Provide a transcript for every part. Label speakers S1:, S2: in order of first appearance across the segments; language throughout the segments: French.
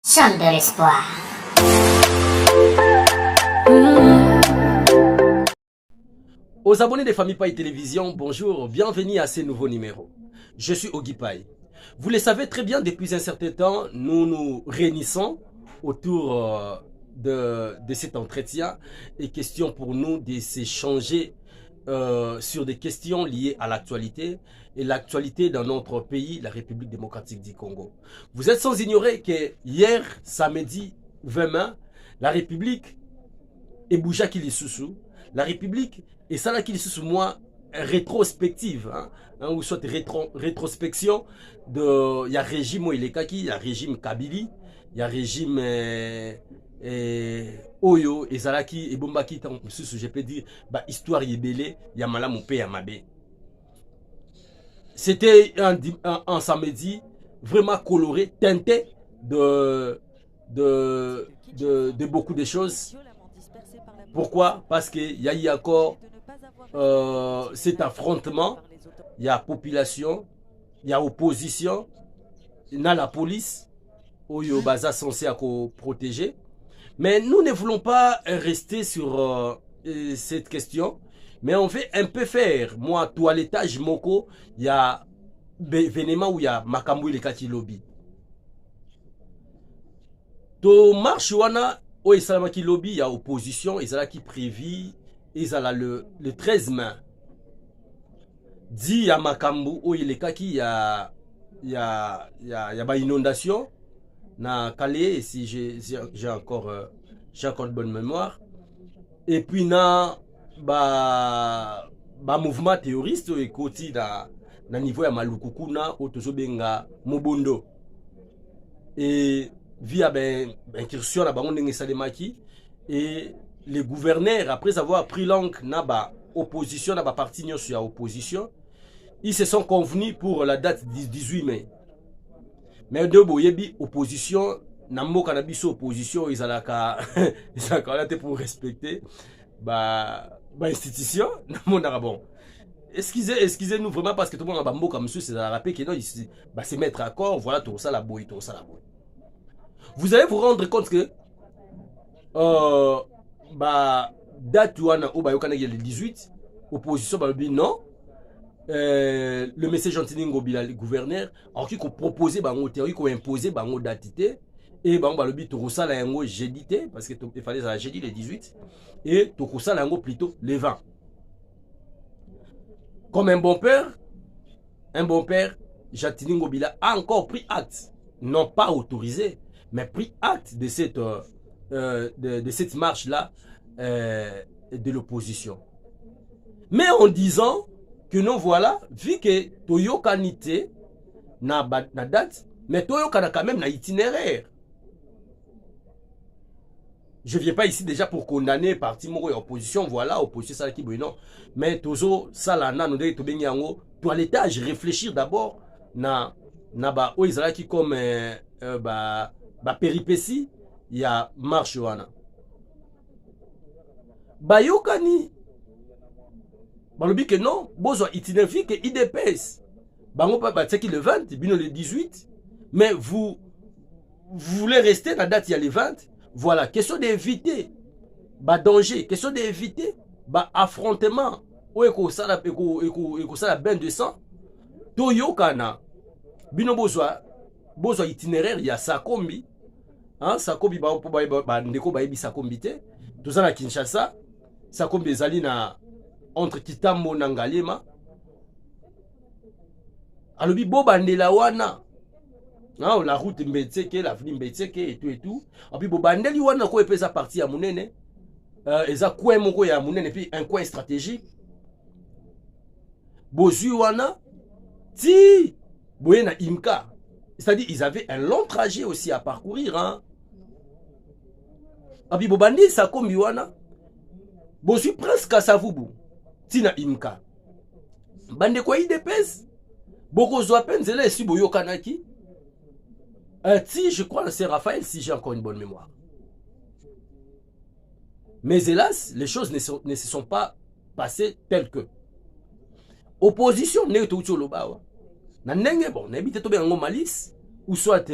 S1: Chante de l'espoir.
S2: Aux abonnés de Famille Paille Télévision, bonjour, bienvenue à ce nouveau numéro. Je suis Ogi Paille. Vous le savez très bien, depuis un certain temps, nous nous réunissons autour de cet entretien et question pour nous de s'échanger sur des questions liées à l'actualité et l'actualité dans notre pays, la République démocratique du Congo. Vous êtes sans ignorer que hier, samedi 20 mai, la République est bougea qui les sous. La République est ça là qui les sous moi rétrospective, ou soit rétrospection de, il y a régime Oilekaki, il y a régime Kabili, il y a régime Oyo et Zalaki et Bombaki, je peux dire, bah, histoire yébélé, il y a Malam Mopé Yamabe. C'était un samedi vraiment coloré, teinté de beaucoup de choses. Pourquoi? Parce qu'il y a eu encore cet affrontement, il y a population, il y a opposition, il y a la police, où il y a censé protéger. Mais nous ne voulons pas rester sur cette question, mais on veut un peu faire. Moi, toilettage moko, il y a événement où il y a Makambu le Kati Lobby. To marche wana o Isalamaki Lobby, il y a opposition, ils ont qui prévu, ils ont le 13 mai. Dit à Makambu, o il est qui il y a ba inondation na Calais, si j'ai encore de bonne mémoire. Et puis na ba mouvement terroriste et côté na niveau ya Malukukuna au tozobenga Mobondo. Et via incursion na bango ndenge salemaki et les gouverneurs après avoir pris langue na ba opposition na ba parti nyonso ya opposition, ils se sont convenus pour la date du 18 mai. Mais de boyebi opposition na mboka na biso opposition izalaka izalaka te pour respecter ba institution na monaka bon. Excusez-nous vraiment parce que tout le monde a bamboka monsieur c'est la rappel que non ici bah se mettre à accord, voilà tout ça la boy. Vous allez vous rendre compte que bah date wana o ba yokana le 18 opposition ba bi non. Le message Gentini Ngobila, le gouverneur, alors qu'il a proposé bango théorie, qu'il a imposé bango datité et bango ba lobi tokosa la yango jeudi parce que il fallait ça jeudi le 18 et tokosa la yango plutôt le 20. Comme un bon père, Gentini Ngobila a encore pris acte, non pas autorisé, mais pris acte de cette marche là de l'opposition. Mais en disant que nous voilà, vu que Toyo Kanite na date, mais Toyo Kana quand même na itinéraire. Je ne viens pas ici déjà pour condamner parti moko et opposition, voilà, opposition ça qui non. Mais Tozo Salana nous devons bien yango, toilettage, réfléchir d'abord na ba oizala qui comme ba péripétie, il y a marche wana. Bayokani balobi que non, bozo itinéraire que IDPS. Bango pa bateki le 20, bino le 18, mais vous voulez rester dans la date il y a le 20. Voilà, question d'éviter ba danger, question d'éviter ba affrontement ou eko sala ben de sang. Toyokana bino bozo itinéraire il y a Sakombi. Hein, Sakombi ba ndeko ba yebi Sakombi te. Tozana Kinshasa, Sakombi ezali na entre Kitambo na Ngalema. Alobi bobandela wana. La route Mbetseke, l'avenue Mbetseke et tout. Et puis bobandeli wana ko epesa partie ya munene. Eza coin moko ya munene puis un coin stratégique. Bozui wana ti boye na Imka. C'est-à-dire ils avaient un long trajet aussi à parcourir hein. Et puis bobandi sa kombi wana. Bozui presque à Savubu. Tina Imka. Bande kwa IDPS. Boko Zwapen zela esi boyo kanaki. Si je crois que c'est Raphaël si j'ai encore une bonne mémoire. Mais hélas, les choses ne se sont pas passées telles que. Opposition ne to lobawa. Na nenge bon, na bité to bengo malice ou soit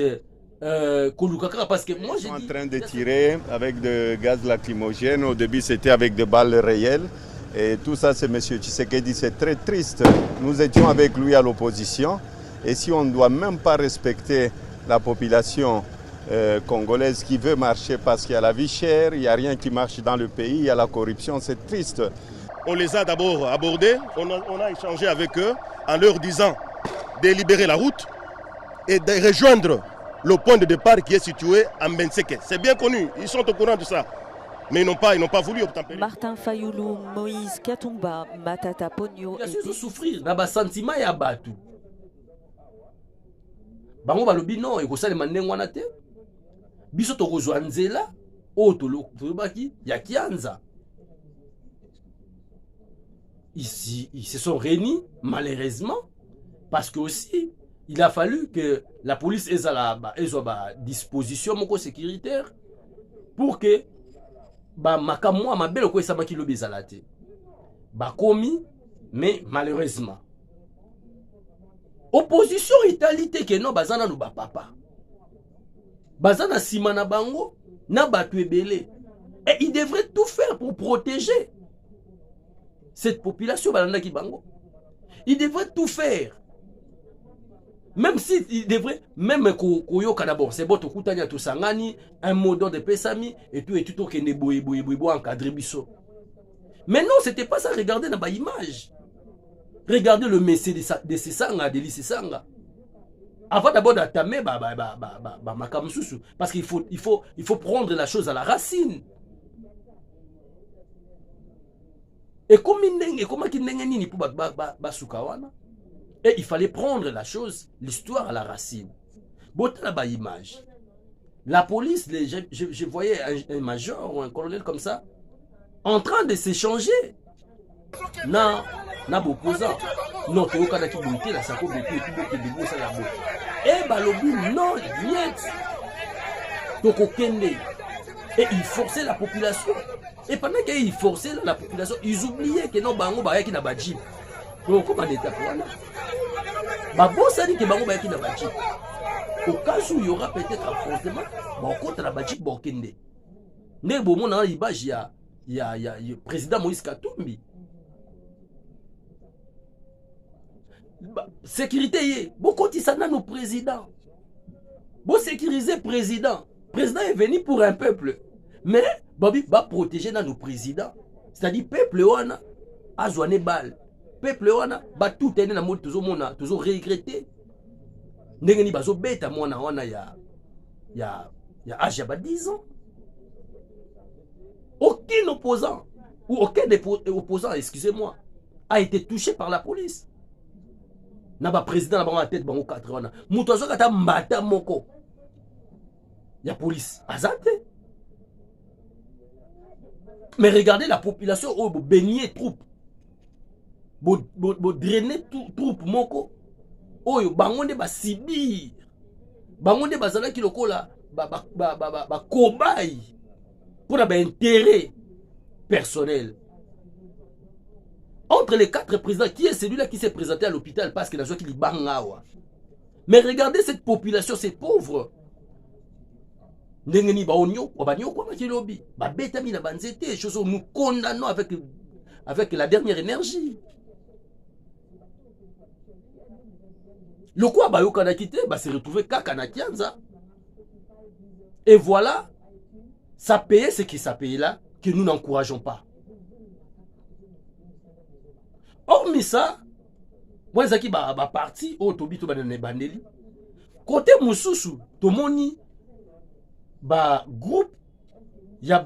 S2: parce que moi
S1: Ils
S2: j'ai
S1: sont en
S2: dit
S1: train de tirer avec de gaz lacrymogène. Au début, c'était avec des balles réelles. Et tout ça, c'est M. Tshisekedi. C'est très triste. Nous étions avec lui à l'opposition. Et si on ne doit même pas respecter la population congolaise qui veut marcher parce qu'il y a la vie chère, il n'y a rien qui marche dans le pays, il y a la corruption, c'est triste.
S3: On les a d'abord abordés, on a échangé avec eux en leur disant de libérer la route et de rejoindre le point de départ qui est situé à Mbenseke. C'est bien connu, ils sont au courant de ça. Mais ils n'ont pas voulu obtempérer.
S4: Martin Fayoulou, Moïse Katumba, Matata Pogno
S2: et ils souffrir na sentiment ya batu. Bango balobi non ekosalema ndenge wana te. Biso tokozwa nzela oyo tolobaki ya Kianza. Ici, ils se sont réunis malheureusement parce que aussi il a fallu que la police ait à disposition moko sécuritaire pour que makamwa mabelo ko esamaki lobi ezala te. Bakomi mais malheureusement opposition italité que non bazana no papa. Bazana sima na bango na batu ebele. Et il devrait tout faire pour protéger cette population balanda ki bango. Il devrait tout faire. Même si il devrait, même koyoka d'abord, c'est bon, tokutanya to sangani, un mot d'ordre de pesami, et tout kende boye encadré biso. Mais non, c'était pas ça, regardez dans ma image. Regardez le messie de Sesanga, de Sesanga. Avant d'abord d'attamer makamsusu, parce qu'il faut prendre la chose à la racine. Et comme nini pour basukawana. Et il fallait prendre la chose, l'histoire à la racine. Bon, là-bas, image. La police, je voyais un major ou un colonel comme ça, en train de s'échanger. Na opposant. Non, tu as qui monter la sako et puis ça là-bas. Et balobi, non, niet. Donc, et ils forçaient la population. Et pendant qu'ils forçaient la population, ils oubliaient que non, bango ba qui na badji. Donc, comment l'état pour là? Babosani que bango ba qui na badji. Au cas où il y aura peut-être affrontement, bon contre la badji bokende. Ne bomo na image il y a président Moïse Katumbi. Sécurité, beaucoup de ça nos présidents. Bon sécuriser président. Président est venu pour un peuple. Mais Babi va protéger nos présidents. C'est-à-dire peuple wana azwane bal. Peuple wana ba tout ene na mode toujours regretter. Ndenge ni bazo beta mwana wana ya âge ya 10 ans. Aucun opposant ou aucun opposant, excusez-moi, a été touché par la police. Naba président na bango tête bango 4 wana. Muto azo kata mbata moko. Ya police azate. Mais regardez la population au baigner troupe. Bo drainer troupe moko. Oyo bango nde ba sibir. Bango nde bazala ki lokola ba cobaye pour un intérêt personnel. Entre les 4 présidents, qui est celui-là qui s'est présenté à l'hôpital parce qu'il a joué qui bangawa. Mais regardez cette population, ces pauvres. Ndengeni ba onyo, obanyo kwa makilobi. Ba betami na banzete, chose nous condamnons avec la dernière énergie. Le quoi ba yo kana quitté, ba se retrouver kaka na Kianza. Et voilà, ça paye ce qui ça paye là, que nous n'encourageons pas. Hormis ça, moi zaki ba parti au tobi to banane bandeli. Côté mususu, to moni ba groupe ya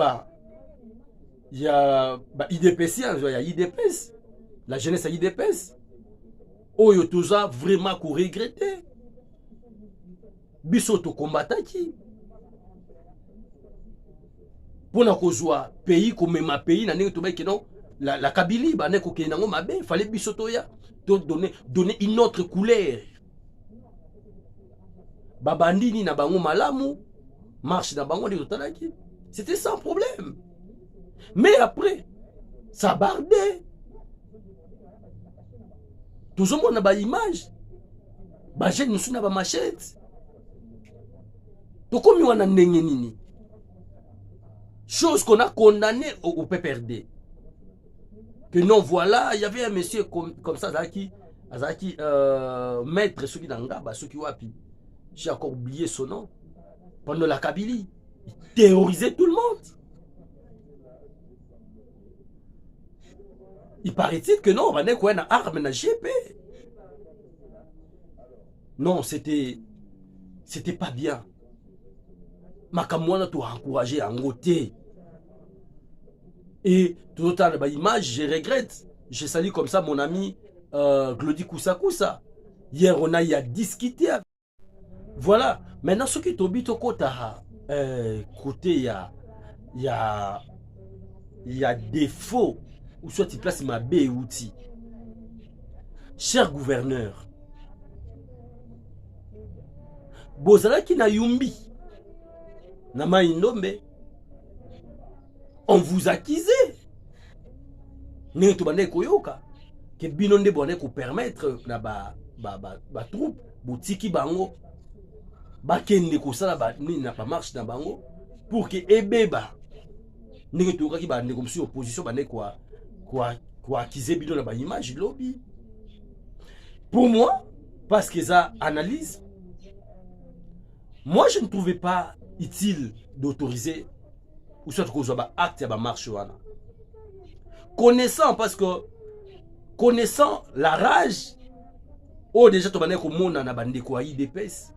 S2: IDPS, ya IDPS, la jeunesse à IDPS. Oyo toza vraiment ko regretter. Biso to combataki. Pour na kozwa pays comme ma pays na ndenge to ba non la Kabylie ba ne ko kenango mabe, fallait biso to ya to donner une autre couleur. Babandini na bango malamu, marche na bango de totalaki. C'était sans problème. Mais après, ça bardait. Tout le monde a ba image. Ba jeune nous na ba machette. Tokomi wana ndenge nini. Chose qu'on a condamné au PPRD. Que non, voilà, il y avait un monsieur comme ça, Azaki, maître, ceux qui n'angaba, ceux qui wapi. J'ai encore oublié son nom. Pendant la Kabylie, il terrorisait tout le monde. Il paraît-il que non, on a quoi une arme, une GP. Non, c'était pas bien. Makamwana t'a encouragé à ngoter. Et tout le temps, l'image, je regrette. Je salue comme ça mon ami Glody Koussa Koussa. Hier, on a y a discuté. Voilà. Maintenant, ce qui est au but au côté, il y a défaut. Ou soit tu places ma baie outil. Cher gouverneur, Bozala qui na yumbi, Nama Indombe, on vous accusait. N'est-ce pas koyoka que binonde bonne ko permettre na ba troupe boutique bango ba kende ko sala ba ni na pas marche na bango pour que ebeba n'est-ce pas ki ba ne comme si opposition ba ne quoi accuser bino na ba image lobby. Pour moi, parce que ça analyse, moi je ne trouvais pas utile d'autoriser ou soit qu'on soit acte à marche wana. Connaissant la rage, oh déjà tu m'as comme monde na bande quoi IDPS.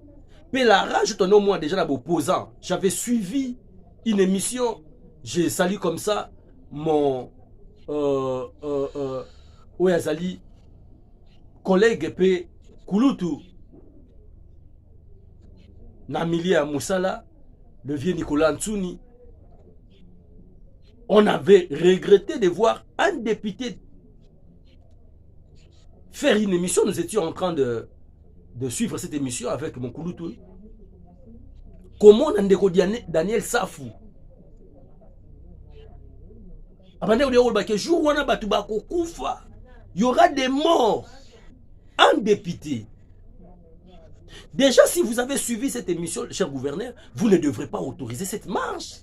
S2: Mais la rage tu au moins déjà na opposant. J'avais suivi une émission, j'ai salué comme ça mon Oyazali collègue P Kouloutou Namilia Moussala, le vieux Nicolas Ntsuni. On avait regretté de voir un député faire une émission. Nous étions en train de suivre cette émission avec mon Kouloutou. Comment on a Daniel Safou. Il y aura des morts. Un député. Déjà, si vous avez suivi cette émission, cher gouverneur, vous ne devrez pas autoriser cette marche.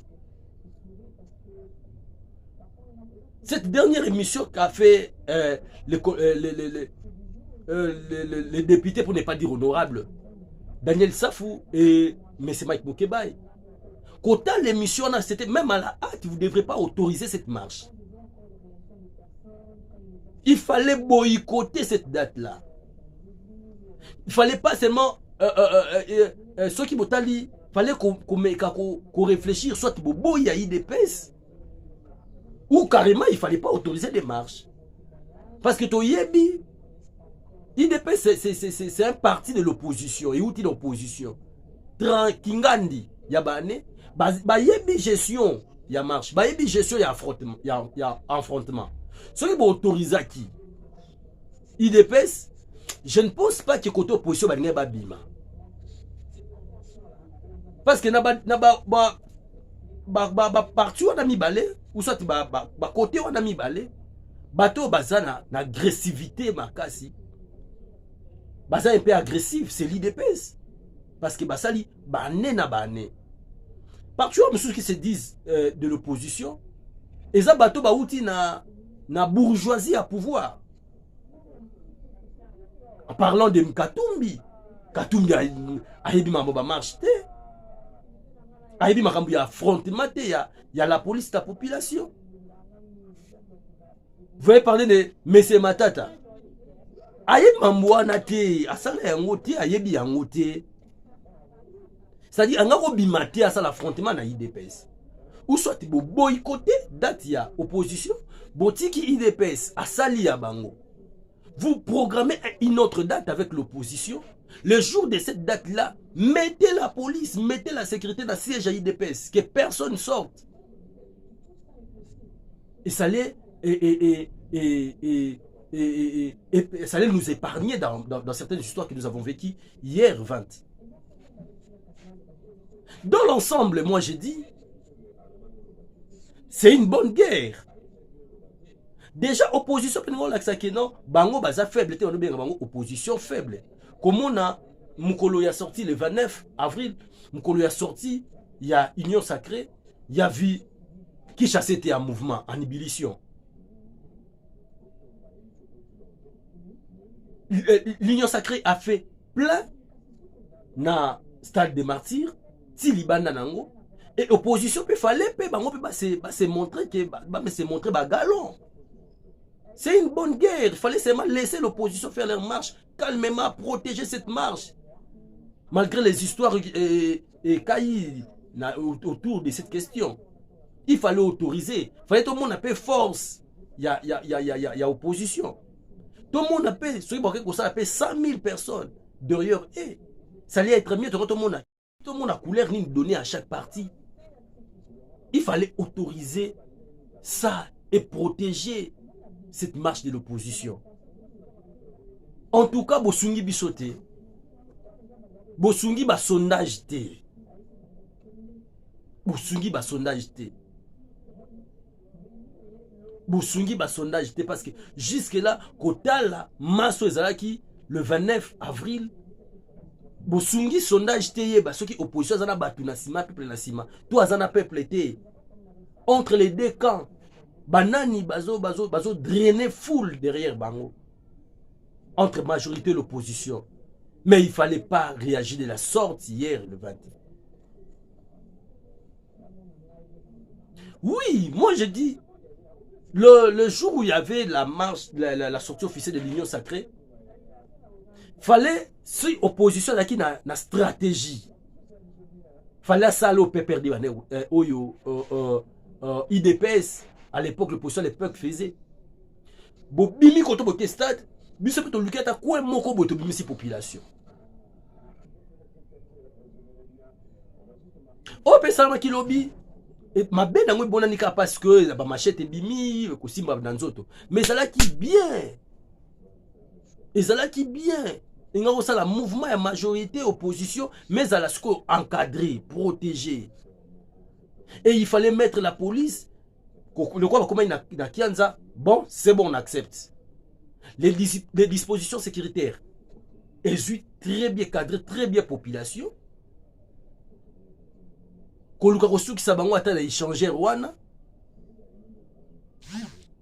S2: Cette dernière émission qu'a fait les députés, pour ne pas dire honorable, Daniel Safou et M. Mike Mokebaye. Quand l'émission, c'était même à la hâte, vous ne devrez pas autoriser cette marche. Il fallait boycotter cette date-là. Il ne fallait pas seulement ceux qui m'ont dit, il fallait qu'on réfléchisse, soit il y a IDPS, ou carrément il ne fallait pas autoriser des marches. Parce que Toyebi, IDPS c'est un parti de l'opposition, et outil d'opposition. Tranquingandi, Yabane, Bayebi gestion, il y a marche, Bayebi gestion, il y a affrontement. Ceux qui vont autoriser qui IDPS, je ne pense pas que côté opposition va pas bima. Parce que parti on a mis balé ou soit côté on a mis balé bateau bazana na agressivité makasi. Baza un peu agressif, c'est l'IDPS. Parce que basali bané na bané. Parti on ceux qui se disent de l'opposition et ça bateau baouti na bourgeoisie à pouvoir. En parlant de Mkatumbi, Katumbi a dit que marche. A dit que y a affrontement, il y a la police, la population. Vous voyez parler de M. Matata. Aye Mambouana te, asala yangote, aye bi yangote. C'est-à-dire, on a bimate à ça l'affrontement na IDPS. Ou soit tu boycotter, date ya opposition, botiki IDPS, asali ya bango. Vous programmez une autre date avec l'opposition. Le jour de cette date-là, mettez la police, mettez la sécurité dans le siège à IDPS, que personne ne sorte. Et ça allait, ça allait nous épargner dans certaines histoires que nous avons vécues hier 20. Dans l'ensemble, moi j'ai dit, c'est une bonne guerre. Déjà, opposition, non, bango baza faible, opposition faible. Comme on a Mukolo y a sorti le 29 avril, Mukolo y a sorti, il y a Union Sacrée, il y a vu qui chassait en mouvement, en ébullition. L'Union Sacrée a fait plein na stade des martyrs, Tilibanda nango, et opposition peut fallait se montrer que se montrer galon. C'est une bonne guerre, il fallait seulement laisser l'opposition faire leur marche calmement, protéger cette marche. Malgré les histoires et caillis autour de cette question, il fallait autoriser, il fallait tout le monde appelle force. Il y a opposition. Tout le monde appelle, ceux qui appelle 100 000 personnes derrière eux. Ça allait être mieux, tout le monde a couleur ni donné à chaque parti. Il fallait autoriser ça et protéger cette marche de l'opposition. En tout cas, Bosungi bisoté. Bosungi ba sondage té. Bosungi ba sondage té. Bosungi ba sondage té parce que jusque là, Kotala, Maso Ezalaki, le 29 avril, Bosungi sondage té, ceux qui opposition zana batu na sima, peuple na sima. Toi zana peuple té. Entre les deux camps, banani bazo drainer foule derrière bango. Entre majorité et l'opposition. Mais il ne fallait pas réagir de la sorte hier, le 20. Oui, moi je dis, le jour où il y avait la marche, la sortie officielle de l'Union Sacrée, fallait, si l'opposition a une stratégie, fallait ça au PPRD, IDPS, à l'époque, l'opposition à l'époque faisait. Bon, bimi koto boke stade, biso peut luka ta quoi moko boto bimi si population. Oh, pesama ki lobby. Et ma belle n'a pas nika parce que la machette est bimi, le costume dans nzoto. Mais ça là qui bien. Et ça là qui bien. Il y a aussi la mouvement et majorité opposition, mais ça là ce encadré, protégé. Et il fallait mettre la police. Le quoi comment il a Kianza. Bon, c'est bon, on accepte. Les dispositions sécuritaires. Elles sont très bien cadrées, très bien population. Koluka kosuki sabango ata na échanger wana.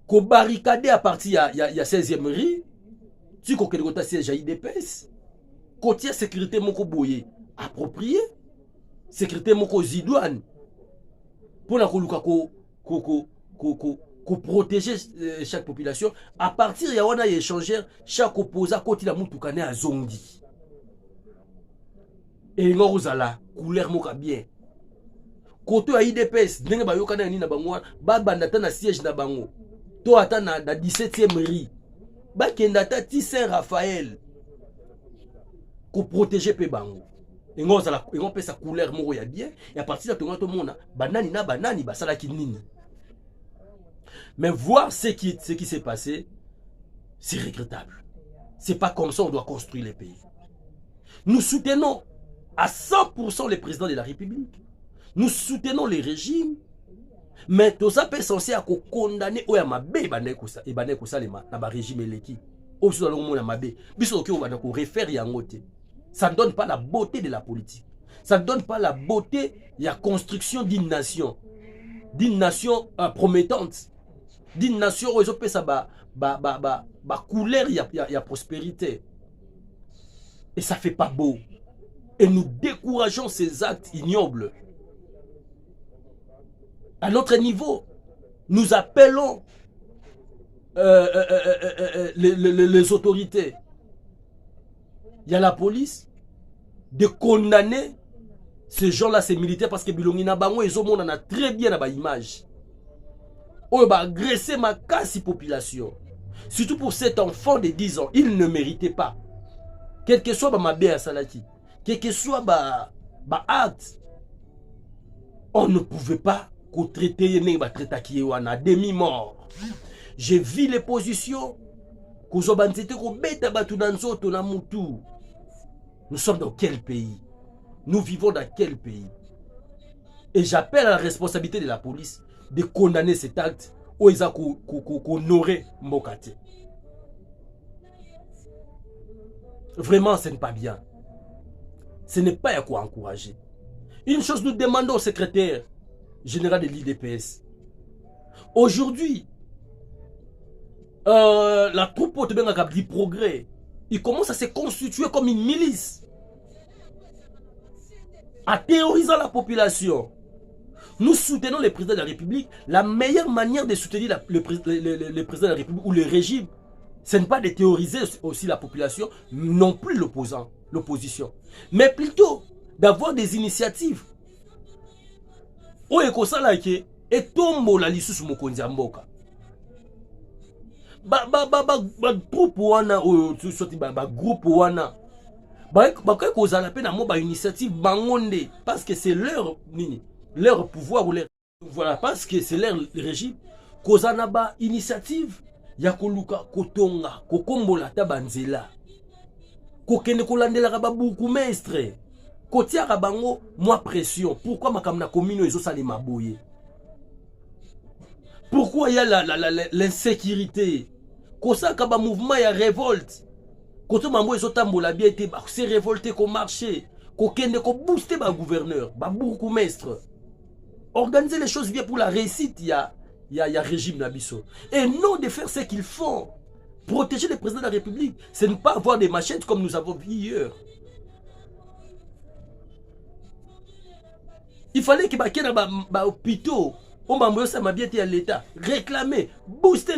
S2: Ko barricade à partir il y a 16e rue. Tu ko kelekota siège à IDPS. Côté sécurité moko boye approprié. Sécurité moko zidouane. Pour la koluka ko protéger chaque population. À partir il y a wana échanger chaque opposant côté la mutukane à zondi. Et ngorozala couleur moka bien. Koto à IDPS, ndenge ba yokana ni na bango ba bandata na siège na bango. To ata na 17e rue. Ba kendata ti Saint-Raphaël. Ko protéger pe bango. Ngozala ngo pesa couleur moko ya bien et à partir de tonga to mona banani na banani ba sala ki nini. Mais voir ce qui s'est passé, c'est regrettable. C'est pas comme ça on doit construire les pays. Nous soutenons à 100% les présidents de la République. Nous soutenons les régimes, mais tout ça peut censé à condamner ou à mabe et baneko salema na ba régime eleki. Aussi dans le monde à mabe. Biso ko banako réfère yangote. Ça ne donne pas la beauté de la politique. Ça ne donne pas la beauté de la construction d'une nation promettante, d'une nation où ils ont fait ça couleur, il y a prospérité. Et ça fait pas beau. Et nous décourageons ces actes ignobles. À notre niveau, nous appelons les autorités. Il y a la police de condamner ces gens-là, ces militaires, parce que Bilongina Bango, ils ont très bien à l'image. On va agresser ma quasi population. Surtout pour cet enfant de 10 ans, il ne méritait pas. Quel que soit ma béa salaki, quel que soit ma acte, on ne pouvait pas traiter à demi-mort. J'ai vu les positions. Nous sommes dans quel pays? Nous vivons dans quel pays? Et j'appelle à la responsabilité de la police de condamner cet acte où ils ont honoré Mbokate. Vraiment, ce n'est pas bien. ce n'est pas à quoi encourager. Une chose, nous demandons au secrétaire général de l'IDPS. Aujourd'hui, la troupe du progrès, il commence à se constituer comme une milice, en terrorisant la population. Nous soutenons le président de la République. La meilleure manière de soutenir le président de la République ou le régime, ce n'est pas de théoriser aussi la population, non plus l'opposition, mais plutôt d'avoir des initiatives. Et tombo la lisusu mokonzi ya mboka. Groupe wana groupe wana bakoki kozala pe na mo ba initiative bangonde parce que c'est leur pouvoir ou leur, voilà, parce que c'est leur régime kozana ba initiative ya koluka kotonga kokombola ta banzela kokende kolandela ba bourgmestre kotiaka bango moi pression. Pourquoi makamna commune ezo salima boye? Pourquoi il y a l'insécurité? Kosaka ba mouvement ya révolte. Koto mambo ezo tambola bien été ba se révolter ko marcher, ko kende ko booster ba gouverneur, ba bourgmestre. Organiser les choses bien pour la réussite il y a régime Nabiso. Et non de faire ce qu'ils font. Protéger le président de la République, c'est ne pas avoir des machettes comme nous avons vu hier. Il fallait que les hôpitaux, on m'a bien été à l'État, réclamer, booster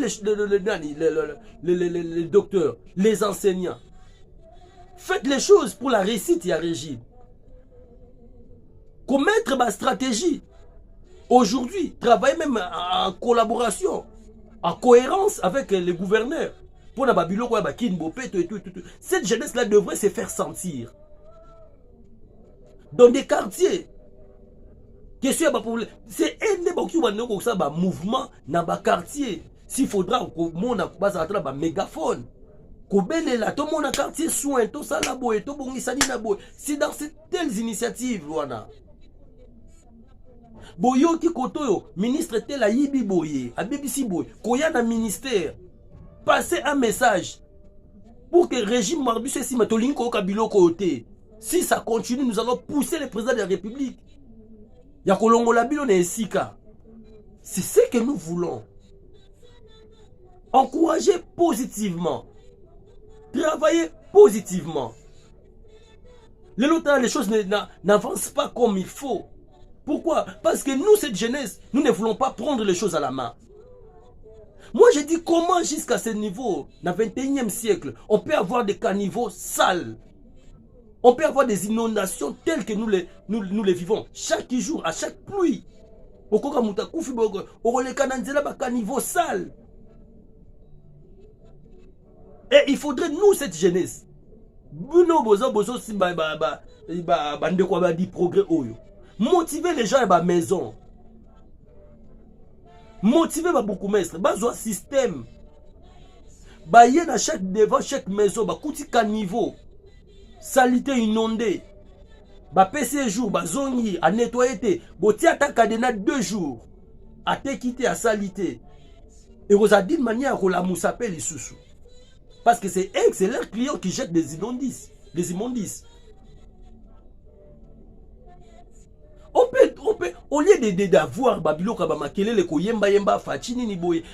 S2: les docteurs, les enseignants. Faites les choses pour la réussite et la régime. Commettre ma stratégie. Aujourd'hui, travailler même en collaboration, en cohérence avec les gouverneurs. Pour la Babylone, cette jeunesse-là devrait se faire sentir. Dans des quartiers. C'est un mouvement dans le quartier. S'il faudra que mon a mégaphone. Tout le monde quartier soin, tout ça là, c'est dans ces telles initiatives. Boyoki Kotoyo, ministre tel a yibi boye, a BBC boy, koya na ministère, passer un message pour que le régime Marbus et Simatolinko Kabilo côté. Si ça continue, nous allons pousser le président de la République. C'est ce que nous voulons. Encourager positivement. Travailler positivement. Les choses n'avancent pas comme il faut. Pourquoi? Parce que nous, cette jeunesse, nous ne voulons pas prendre les choses à la main. Moi, je dis comment jusqu'à ce niveau, dans le 21e siècle, on peut avoir des caniveaux sales. On peut avoir des inondations telles que nous les vivons. Chaque jour, à chaque pluie. Caniveau sale. Et il faudrait, nous, cette jeunesse, motiver les gens à la maison. Motiver les bourgmestres. Bazo système. Bayer dans devant chaque maison, bakouti caniveau. Salité inondée. Ba PC jour, ba zongi, à nettoyer. Boti attaque de 2 jours. A te quitter à salité. Et vous avez dit de manière que la moussapelle est sous. Parce que c'est leur client qui jette des immondices. Des immondices. On peut, au lieu d'avoir Babilo Kabama,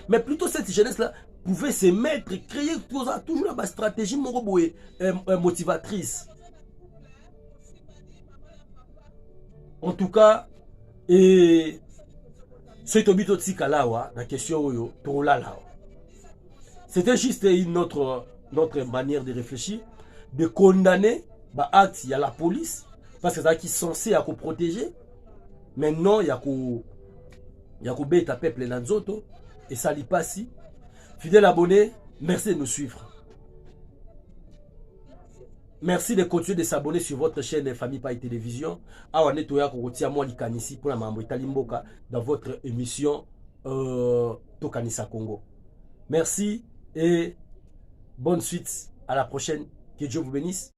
S2: mais plutôt cette jeunesse-là pouvait se mettre, créer toujours la stratégie motivatrice. En tout cas, c'était juste notre manière de réfléchir, de condamner l'acte, il y a la police, parce que c'est qui sont censés protéger. Maintenant, il y a que bêta peuple dans zoto et ça li pas si. Fidèles abonnés, merci de nous suivre. Merci de continuer de s'abonner sur votre chaîne Famille Paille Télévision. Awa netoya ko tia moi likanisi pour la mambo Italimboka dans votre émission Tokanisa Congo. Merci et bonne suite. À la prochaine. Que Dieu vous bénisse.